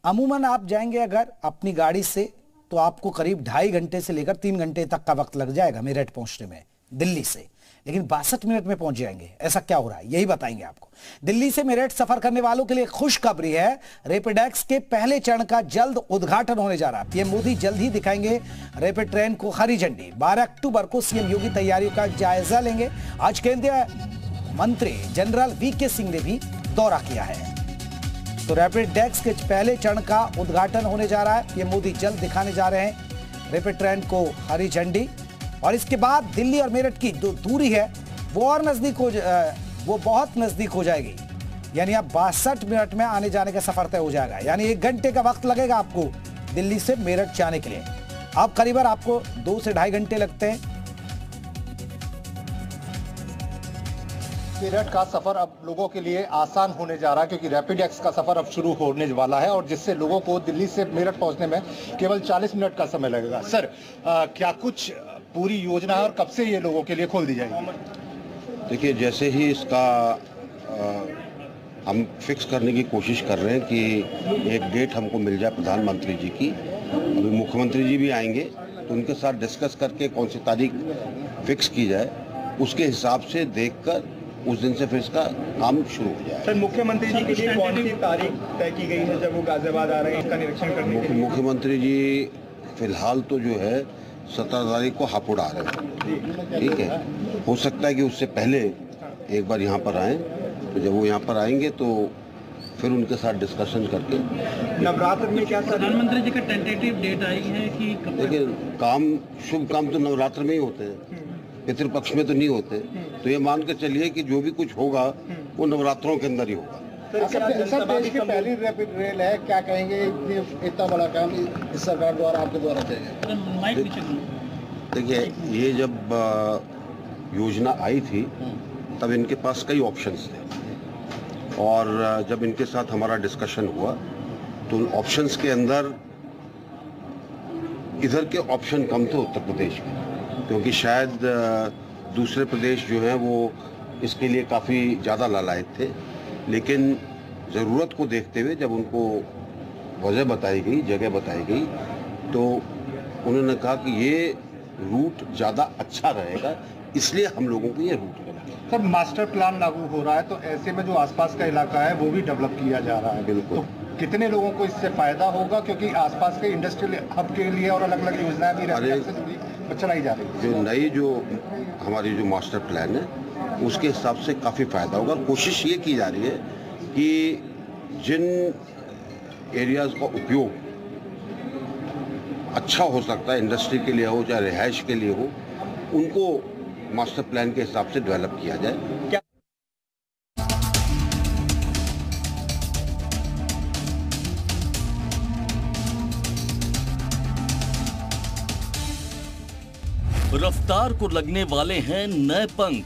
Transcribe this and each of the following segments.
अमूमन आप जाएंगे अगर अपनी गाड़ी से तो आपको करीब 2.5 घंटे से लेकर 3 घंटे तक का वक्त लग जाएगा मेरठ पहुंचने में दिल्ली से, लेकिन 62 मिनट में पहुंच जाएंगे। ऐसा क्या हो रहा है, यही बताएंगे आपको। दिल्ली से मेरठ सफर करने वालों के लिए खुशखबरी है, रैपिडेक्स के पहले चरण का जल्द उद्घाटन होने जा रहा है। पीएम मोदी जल्द ही दिखाएंगे रैपिड ट्रेन को हरी झंडी। 12 अक्टूबर को सीएम योगी तैयारियों का जायजा लेंगे। आज केंद्रीय मंत्री जनरल वीके सिंह ने भी दौरा किया है। तो रैपिडेक्स के पहले चरण का उद्घाटन होने जा रहा है। पीएम मोदी जल्द दिखाने जा रहे हैं रैपिड ट्रेन को हरी झंडी। और इसके बाद दिल्ली और मेरठ की जो दूरी है वो बहुत नजदीक हो जाएगी। यानी अब 62 मिनट में आने जाने का सफर तय हो जाएगा। यानी 1 घंटे का वक्त लगेगा आपको दिल्ली से मेरठ जाने के लिए। अब करीबन आपको 2 से 2.5 घंटे लगते हैं। मेरठ का सफर अब लोगों के लिए आसान होने जा रहा है, क्योंकि रैपिडेक्स का सफर अब शुरू होने वाला है, और जिससे लोगों को दिल्ली से मेरठ पहुंचने में केवल 40 मिनट का समय लगेगा। सर, क्या कुछ पूरी योजना है और कब से ये लोगों के लिए खोल दी जाएगी? देखिए, जैसे ही इसका हम फिक्स करने की कोशिश कर रहे हैं कि एक डेट हमको मिल जाए प्रधानमंत्री जी की। अभी मुख्यमंत्री जी भी आएंगे तो उनके साथ डिस्कस करके कौन सी तारीख फिक्स की जाए, उसके हिसाब से देखकर उस दिन से फिर इसका काम शुरू हो जाए। सर, मुख्यमंत्री जी के लिए कौन सी तारीख तय की गई है जब वो गाजियाबाद आ रहे हैं इसका निरीक्षण करने के लिए? मुख्यमंत्री जी फिलहाल तो जो है 17 तारीख को हापुड़ आ रहे हैं, ठीक है। हो सकता है कि उससे पहले एक बार यहाँ पर आएँ, तो जब वो यहाँ पर आएंगे तो फिर उनके साथ डिस्कशन करके। नवरात्र में क्या प्रधानमंत्री जी का टेंटेटिव डेट आई है कि देखिए, शुभ काम तो नवरात्र में ही होते हैं, पितृपक्ष में तो नहीं होते। तो ये मान के चलिए कि जो भी कुछ होगा वो नवरात्रों के अंदर ही होगा। सर, देश की पहली रैपिड रेल है, क्या कहेंगे इतना बड़ा काम इस सरकार द्वारा आपके द्वारा किया गया? देखिए, ये जब योजना आई थी तब इनके पास कई ऑप्शंस थे, और जब इनके साथ हमारा डिस्कशन हुआ तो उन ऑप्शंस के अंदर इधर के ऑप्शन कम थे उत्तर प्रदेश के, क्योंकि शायद दूसरे प्रदेश जो हैं वो इसके लिए काफ़ी ज़्यादा लालायित थे। लेकिन ज़रूरत को देखते हुए जब उनको वजह बताई गई, जगह बताई गई, तो उन्होंने कहा कि ये रूट ज़्यादा अच्छा रहेगा, इसलिए हम लोगों को ये रूट मिला। सर, मास्टर प्लान लागू हो रहा है, तो ऐसे में जो आसपास का इलाका है वो भी डेवलप किया जा रहा है। बिल्कुल। तो कितने लोगों को इससे फायदा होगा, क्योंकि आसपास के इंडस्ट्रियल हब के लिए और अलग अलग योजनाएं भी चलाई जा रही है? जो हमारी जो मास्टर प्लान है उसके हिसाब से काफ़ी फायदा होगा। कोशिश ये की जा रही है कि जिन एरियाज़ का उपयोग अच्छा हो सकता है, इंडस्ट्री के लिए हो चाहे रिहाइश के लिए हो, उनको मास्टर प्लान के हिसाब से डेवलप किया जाए। रफ्तार को लगने वाले हैं नए पंख।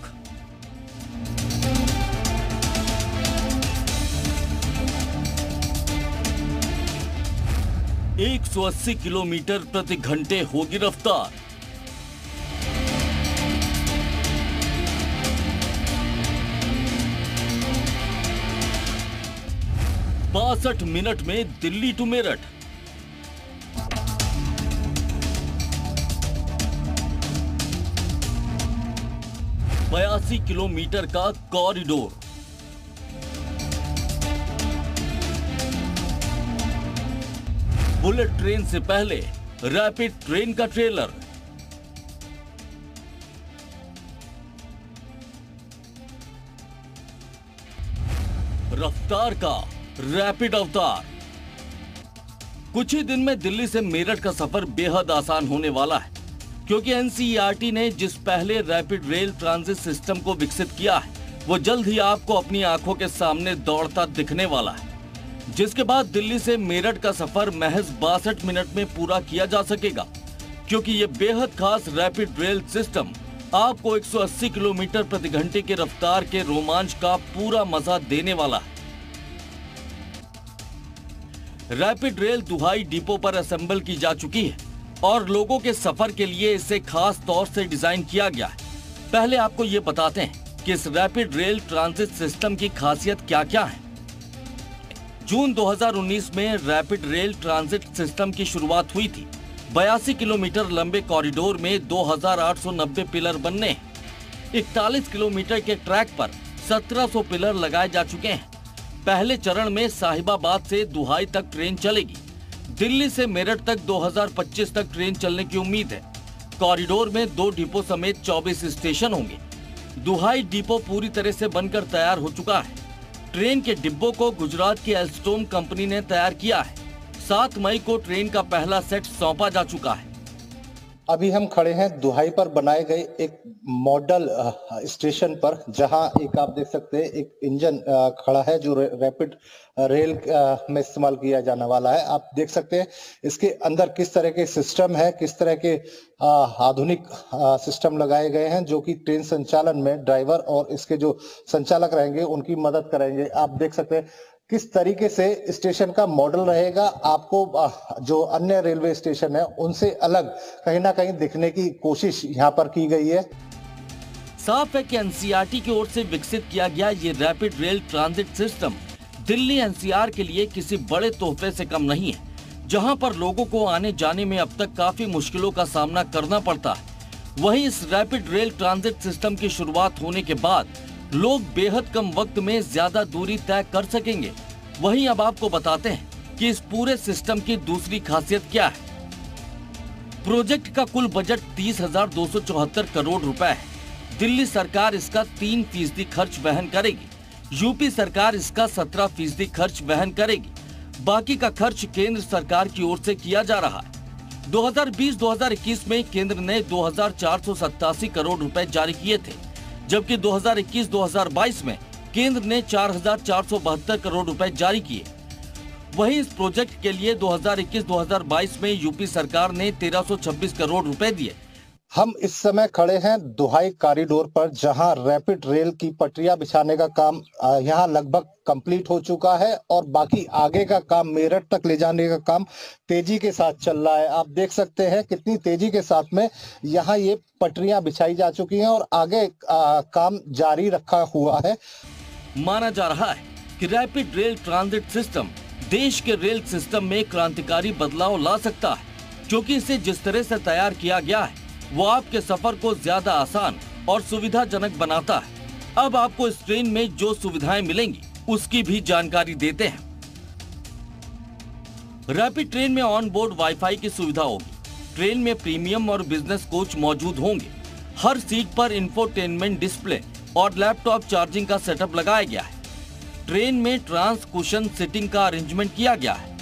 एक 180 किलोमीटर प्रति घंटे होगी रफ्तार। बासठ मिनट में दिल्ली टू मेरठ। बयासी किलोमीटर का कॉरिडोर। बुलेट ट्रेन से पहले रैपिड ट्रेन का ट्रेलर। रफ्तार का रैपिड अवतार। कुछ ही दिन में दिल्ली से मेरठ का सफर बेहद आसान होने वाला है, क्योंकि एनसीईआरटी ने जिस पहले रैपिड रेल ट्रांजिट सिस्टम को विकसित किया है वो जल्द ही आपको अपनी आंखों के सामने दौड़ता दिखने वाला है, जिसके बाद दिल्ली से मेरठ का सफर महज 62 मिनट में पूरा किया जा सकेगा, क्योंकि ये बेहद खास रैपिड रेल सिस्टम आपको 180 किलोमीटर प्रति घंटे की रफ्तार के रोमांच का पूरा मजा देने वाला है। रैपिड रेल दुहाई डिपो पर असेंबल की जा चुकी है और लोगों के सफर के लिए इसे खास तौर से डिजाइन किया गया है। पहले आपको ये बताते हैं कि इस रैपिड रेल ट्रांजिट सिस्टम की खासियत क्या क्या है। जून 2019 में रैपिड रेल ट्रांजिट सिस्टम की शुरुआत हुई थी। 82 किलोमीटर लंबे कॉरिडोर में 2890 पिलर बनने हैं। 41 किलोमीटर के ट्रैक पर 1700 पिलर लगाए जा चुके हैं। पहले चरण में साहिबाबाद से दुहाई तक ट्रेन चलेगी। दिल्ली से मेरठ तक 2025 तक ट्रेन चलने की उम्मीद है। कॉरिडोर में 2 डिपो समेत 24 स्टेशन होंगे। दुहाई डिपो पूरी तरह से बनकर तैयार हो चुका है। ट्रेन के डिब्बों को गुजरात की एल्स्टोम कंपनी ने तैयार किया है। 7 मई को ट्रेन का पहला सेट सौंपा जा चुका है। अभी हम खड़े हैं दुहाई पर बनाए गए एक मॉडल स्टेशन पर, जहां एक आप देख सकते हैं एक इंजन खड़ा है जो रैपिड रेल में इस्तेमाल किया जाने वाला है। आप देख सकते हैं इसके अंदर किस तरह के सिस्टम है, किस तरह के आधुनिक सिस्टम लगाए गए हैं जो कि ट्रेन संचालन में ड्राइवर और इसके जो संचालक रहेंगे उनकी मदद करेंगे। आप देख सकते हैं किस तरीके से स्टेशन का मॉडल रहेगा। आपको जो अन्य रेलवे स्टेशन है उनसे अलग कहीं ना कहीं दिखने की कोशिश यहाँ पर की गई है। साफ है कि एनसीईआरटी की ओर से विकसित किया गया ये rapid rail transit system Delhi NCR के लिए किसी बड़े तोहफे से कम नहीं है, जहां पर लोगों को आने जाने में अब तक काफी मुश्किलों का सामना करना पड़ता है। वहीं इस रैपिड रेल ट्रांजिट सिस्टम की शुरुआत होने के बाद लोग बेहद कम वक्त में ज्यादा दूरी तय कर सकेंगे। वहीं अब आपको बताते हैं कि इस पूरे सिस्टम की दूसरी खासियत क्या है। प्रोजेक्ट का कुल बजट 30,274 करोड़ रुपए है। दिल्ली सरकार इसका 3% खर्च वहन करेगी। यूपी सरकार इसका 17% खर्च वहन करेगी। बाकी का खर्च केंद्र सरकार की ओर से किया जा रहा है। 2020-2021 में केंद्र ने 2,487 करोड़ रुपए जारी किए थे, जबकि 2021-2022 में केंद्र ने 4,472 करोड़ रुपए जारी किए। वहीं इस प्रोजेक्ट के लिए 2021-2022 में यूपी सरकार ने 1,326 करोड़ रुपए दिए। हम इस समय खड़े हैं दुहाई कॉरिडोर पर, जहां रैपिड रेल की पटरियां बिछाने का काम यहां लगभग कंप्लीट हो चुका है और बाकी आगे का काम मेरठ तक ले जाने का काम तेजी के साथ चल रहा है। आप देख सकते हैं कितनी तेजी के साथ में यहां ये पटरियां बिछाई जा चुकी हैं और आगे काम जारी रखा हुआ है। माना जा रहा है कि रैपिड रेल ट्रांजिट सिस्टम देश के रेल सिस्टम में क्रांतिकारी बदलाव ला सकता है, क्योंकि इसे जिस तरह से तैयार किया गया है वो आपके सफर को ज्यादा आसान और सुविधाजनक बनाता है। अब आपको इस ट्रेन में जो सुविधाएं मिलेंगी उसकी भी जानकारी देते हैं। रैपिड ट्रेन में ऑन बोर्ड वाईफाई की सुविधा होगी। ट्रेन में प्रीमियम और बिजनेस कोच मौजूद होंगे। हर सीट पर इंफोटेनमेंट डिस्प्ले और लैपटॉप चार्जिंग का सेटअप लगाया गया है। ट्रेन में ट्रांस कुशन सीटिंग का अरेंजमेंट किया गया है।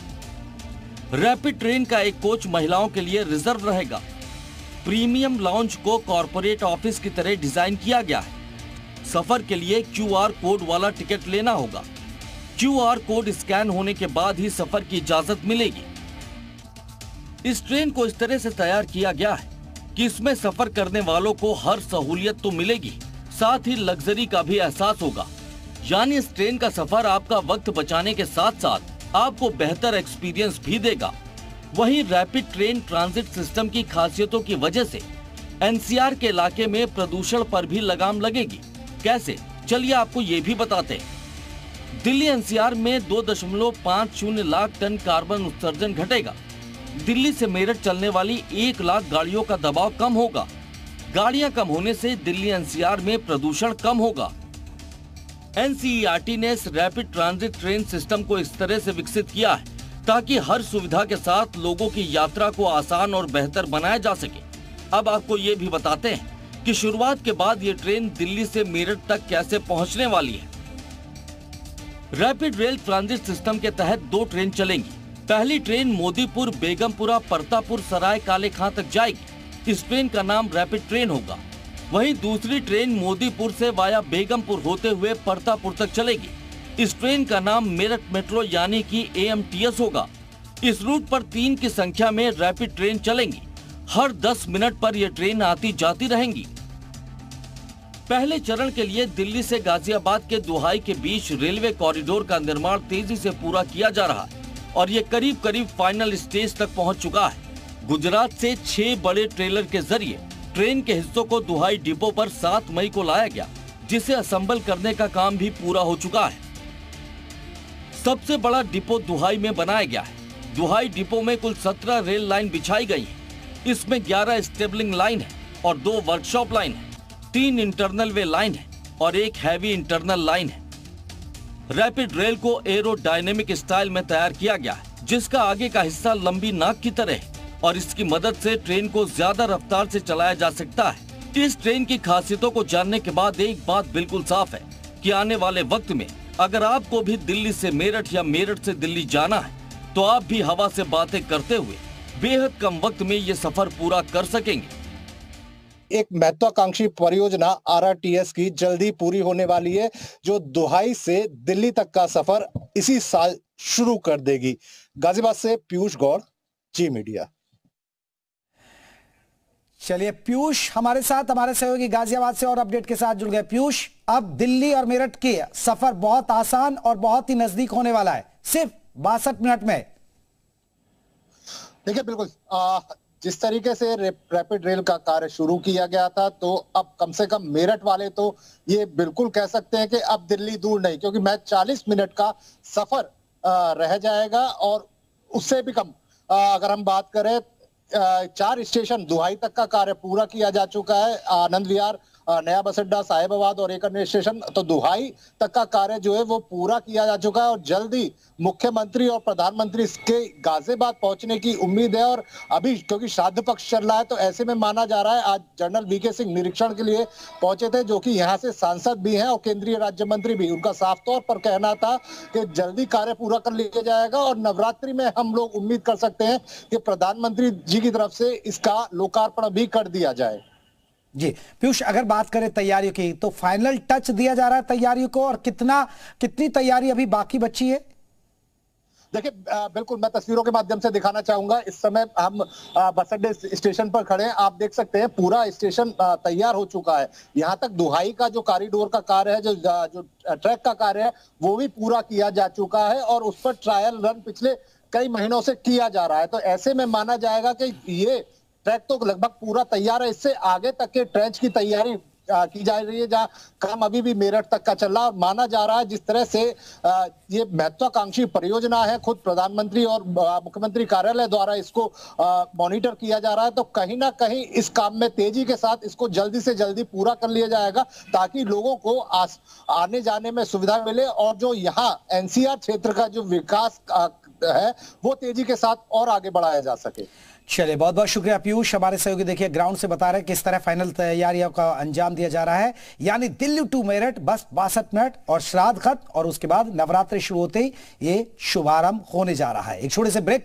रैपिड ट्रेन का एक कोच महिलाओं के लिए रिजर्व रहेगा। प्रीमियम लाउंज को कॉर्पोरेट ऑफिस की तरह डिजाइन किया गया है। सफर के लिए QR कोड वाला टिकट लेना होगा। QR कोड स्कैन होने के बाद ही सफर की इजाजत मिलेगी। इस ट्रेन को इस तरह से तैयार किया गया है कि इसमें सफर करने वालों को हर सहूलियत तो मिलेगी, साथ ही लग्जरी का भी एहसास होगा। यानी इस ट्रेन का सफर आपका वक्त बचाने के साथ साथ आपको बेहतर एक्सपीरियंस भी देगा। वहीं रैपिड ट्रेन ट्रांजिट सिस्टम की खासियतों की वजह से एनसीआर के इलाके में प्रदूषण पर भी लगाम लगेगी। कैसे, चलिए आपको ये भी बताते हैं। दिल्ली एनसीआर में 2.50 लाख टन कार्बन उत्सर्जन घटेगा। दिल्ली से मेरठ चलने वाली 1 लाख गाड़ियों का दबाव कम होगा। गाड़ियां कम होने से दिल्ली एनसीआर में प्रदूषण कम होगा। एनसीईआरटी ने इस रैपिड ट्रांजिट ट्रेन सिस्टम को इस तरह से विकसित किया है ताकि हर सुविधा के साथ लोगों की यात्रा को आसान और बेहतर बनाया जा सके। अब आपको ये भी बताते हैं कि शुरुआत के बाद ये ट्रेन दिल्ली से मेरठ तक कैसे पहुंचने वाली है। रैपिड रेल ट्रांजिट सिस्टम के तहत 2 ट्रेन चलेंगी। पहली ट्रेन मोदीपुर बेगमपुरा परतापुर सराय काले खां तक जाएगी। इस ट्रेन का नाम रैपिड ट्रेन होगा। वहीं दूसरी ट्रेन मोदीपुर से वाया बेगमपुर होते हुए परतापुर तक चलेगी। इस ट्रेन का नाम मेरठ मेट्रो यानी कि AMTS होगा। इस रूट पर 3 की संख्या में रैपिड ट्रेन चलेंगी। हर 10 मिनट पर यह ट्रेन आती जाती रहेंगी। पहले चरण के लिए दिल्ली से गाजियाबाद के दुहाई के बीच रेलवे कॉरिडोर का निर्माण तेजी से पूरा किया जा रहा है और ये करीब करीब फाइनल स्टेज तक पहुंच चुका है। गुजरात से 6 बड़े ट्रेलर के जरिए ट्रेन के हिस्सों को दुहाई डिपो पर 7 मई को लाया गया, जिसे असेंबल करने का काम भी पूरा हो चुका है। सबसे बड़ा डिपो दुहाई में बनाया गया है। दुहाई डिपो में कुल 17 रेल लाइन बिछाई गई है। इसमें 11 स्टेबलिंग लाइन है और 2 वर्कशॉप लाइन है, 3 इंटरनल वे लाइन है और 1 हैवी इंटरनल लाइन है। रैपिड रेल को एरोडायनेमिक स्टाइल में तैयार किया गया है, जिसका आगे का हिस्सा लंबी नाक की तरह है और इसकी मदद से ट्रेन को ज्यादा रफ्तार से चलाया जा सकता है। इस ट्रेन की खासियतों को जानने के बाद एक बात बिल्कुल साफ है कि आने वाले वक्त में अगर आपको भी दिल्ली से मेरठ या मेरठ से दिल्ली जाना है तो आप भी हवा से बातें करते हुए बेहद कम वक्त में ये सफर पूरा कर सकेंगे। एक महत्वाकांक्षी परियोजना आरआरटीएस की जल्दी पूरी होने वाली है, जो दुहाई से दिल्ली तक का सफर इसी साल शुरू कर देगी। गाजियाबाद से पीयूष गौड़, जी मीडिया। चलिए, पीयूष हमारे साथ, हमारे सहयोगी गाजियाबाद से और अपडेट के साथ जुड़ गए। पीयूष, अब दिल्ली और मेरठ के सफर बहुत आसान और बहुत ही नजदीक होने वाला है, सिर्फ 62 मिनट में। देखिए, बिल्कुल जिस तरीके से रैपिड रेल का कार्य शुरू किया गया था, तो अब कम से कम मेरठ वाले तो ये बिल्कुल कह सकते हैं कि अब दिल्ली दूर नहीं, क्योंकि मैं 40 मिनट का सफर रह जाएगा। और उससे भी कम अगर हम बात करें, 4 स्टेशन दुहाई तक का कार्य पूरा किया जा चुका है। आनंद विहार, नया बस अड्डा, साहिबाबाद और एक अन्य स्टेशन, तो दुहाई तक का कार्य जो है वो पूरा किया जा चुका है और जल्दी मुख्यमंत्री और प्रधानमंत्री इसके गाजियाबाद पहुंचने की उम्मीद है। और अभी क्योंकि श्राद्ध पक्ष चल रहा है, तो ऐसे में माना जा रहा है, आज जनरल वीके सिंह निरीक्षण के लिए पहुंचे थे, जो कि यहाँ से सांसद भी हैं और केंद्रीय राज्य मंत्री भी। उनका साफ तौर पर कहना था कि जल्दी कार्य पूरा कर लिया जाएगा और नवरात्रि में हम लोग उम्मीद कर सकते हैं कि प्रधानमंत्री जी की तरफ से इसका लोकार्पण भी कर दिया जाए। जी पीयूष, अगर बात करें तैयारियों की, तो फाइनल टच दिया जा रहा है तैयारियों को, और कितनी तैयारी अभी बाकी बची है? देखिए, बिल्कुल मैं तस्वीरों के माध्यम से दिखाना चाहूंगा। इस समय हम बस अड्डे स्टेशन पर खड़े हैं। आप देख सकते हैं पूरा स्टेशन तैयार हो चुका है। यहाँ तक दुहाई का जो कॉरिडोर का कार्य है, जो ट्रैक का कार्य है, वो भी पूरा किया जा चुका है और उस पर ट्रायल रन पिछले कई महीनों से किया जा रहा है। तो ऐसे में माना जाएगा कि ये ट्रैक तो लगभग पूरा तैयार है। इससे आगे तक के ट्रेंच की तैयारी की जा रही है, जहां काम अभी भी मेरठ तक का चल रहा है। माना जा रहा है जिस तरह से ये महत्वाकांक्षी परियोजना है, खुद प्रधानमंत्री और मुख्यमंत्री कार्यालय द्वारा इसको मॉनिटर किया जा रहा है, तो कहीं ना कहीं इस काम में तेजी के साथ इसको जल्दी से जल्दी पूरा कर लिया जाएगा, ताकि लोगों को आने जाने में सुविधा मिले और जो यहाँ एनसीआर क्षेत्र का जो विकास है वो तेजी के साथ और आगे बढ़ाया जा सके। चलिए, बहुत बहुत शुक्रिया पीयूष। हमारे सहयोगी देखिए ग्राउंड से बता रहे हैं किस तरह फाइनल तैयारियों का अंजाम दिया जा रहा है। यानी दिल्ली टू मेरठ बस 62 मिनट और श्राद्ध खत्म, और उसके बाद नवरात्रि शुरू होते ही ये शुभारंभ होने जा रहा है। एक छोटे से ब्रेक